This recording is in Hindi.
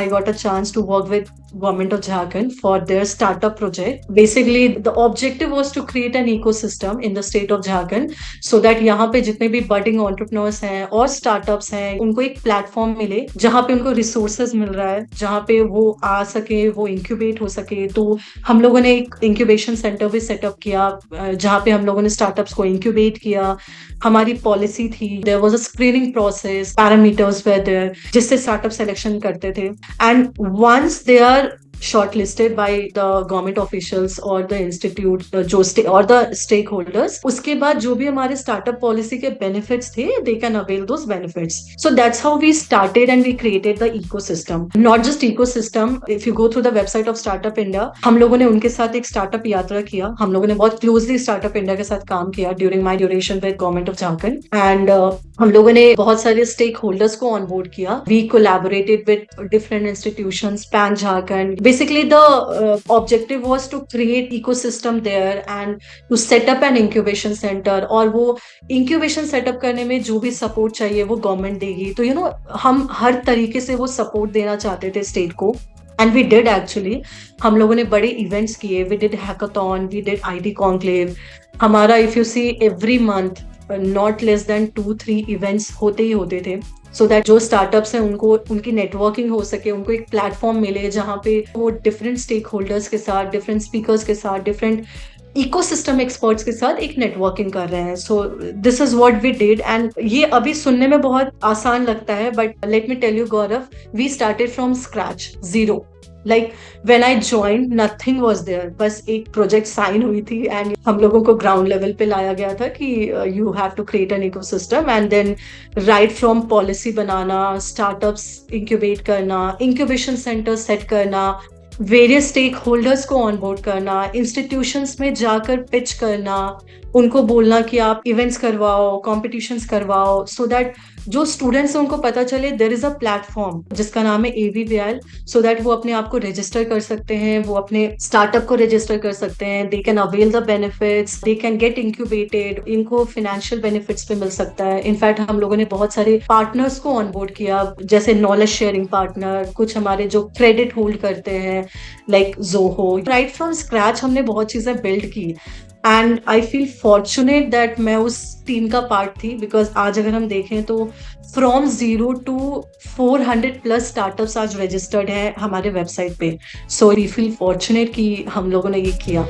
I got a chance to work with Government of Jharkhand for their startup project. Basically, the objective was to create an ecosystem in the state of Jharkhand so that यहाँ पे जितने भी budding entrepreneurs हैं और startups हैं उनको एक platform मिले जहाँ पे उनको resources मिल रहा है, जहाँ पे वो आ सके, वो incubate हो सके. तो हम लोगों ने एक incubation center भी set up किया जहाँ पे हम लोगों ने startups को incubate किया. हमारी पॉलिसी थी, there was a screening process, parameters were there जिससे स्टार्टअप सिलेक्शन करते थे. And once they are shortlisted by the government officials or the institute or the stakeholders, उसके बाद जो भी हमारे startup policy के benefits थे, they can avail those benefits. So that's how we started and we created the ecosystem. Not just ecosystem, if you go through the website of Startup India, हम लोगों ने उनके साथ एक startup यात्रा किया. हम लोगों ने बहुत closely Startup India के साथ काम किया during my duration with Government of Jharkhand. And हम लोगों ने बहुत सारे stakeholders को onboard किया. We collaborated with different institutions, Pan Jharkhand. Basically, the objective was to create ecosystem there and to set up an incubation center. और वो incubation setup करने में जो भी support चाहिए वो government देगी. तो हम हर तरीके से वो support देना चाहते थे state को. And we did actually. हम लोगों ने बड़े events किए. We did hackathon, we did IT conclave. हमारा if you see every month, not less than 2-3 events होते ही होते थे. सो दैट जो स्टार्टअप्स हैं उनको उनकी नेटवर्किंग हो सके, उनको एक प्लेटफॉर्म मिले जहाँ पे वो डिफरेंट स्टेक होल्डर्स के साथ, डिफरेंट स्पीकर्स के साथ, डिफरेंट इकोसिस्टम एक्सपर्ट्स के साथ एक नेटवर्किंग कर रहे हैं. So this is what we did. And ये अभी सुनने में बहुत आसान लगता है, but let me tell you Gaurav, we started from scratch, zero. Like when I joined, nothing was there. बस एक प्रोजेक्ट साइन हुई थी एंड हम लोगों को ग्राउंड लेवल पे लाया गया था कि you have to create an ecosystem and then right from policy बनाना, स्टार्टअप्स इंक्यूबेट करना, इंक्यूबेशन सेंटर सेट करना, वेरियस स्टेक होल्डर्स को ऑनबोर्ड करना, इंस्टीट्यूशंस में जाकर पिच करना, उनको बोलना कि आप इवेंट्स करवाओ, कॉम्पिटिशन्स करवाओ, सो दैट जो स्टूडेंट्स हैं उनको पता चले देयर इज अ प्लेटफॉर्म जिसका नाम है AVVIL, सो दैट वो अपने आप को रजिस्टर कर सकते हैं, वो अपने स्टार्टअप को रजिस्टर कर सकते हैं, they can avail the benefits, they can get incubated, इनको फाइनेंशियल बेनिफिट्स पे मिल सकता है. इनफैक्ट हम लोगों ने बहुत सारे पार्टनर्स को ऑनबोर्ड किया, जैसे नॉलेज शेयरिंग पार्टनर, कुछ हमारे जो क्रेडिट होल्ड करते हैं like Zoho. Right from scratch हमने बहुत चीजें बिल्ड की. And I feel fortunate that मैं उस टीम का पार्ट थी, बिकॉज आज अगर हम देखें तो फ्रॉम 0 to 400+ स्टार्टअप्स आज रजिस्टर्ड हैं हमारे वेबसाइट पे. सो वी फील फॉर्चुनेट कि हम लोगों ने ये किया.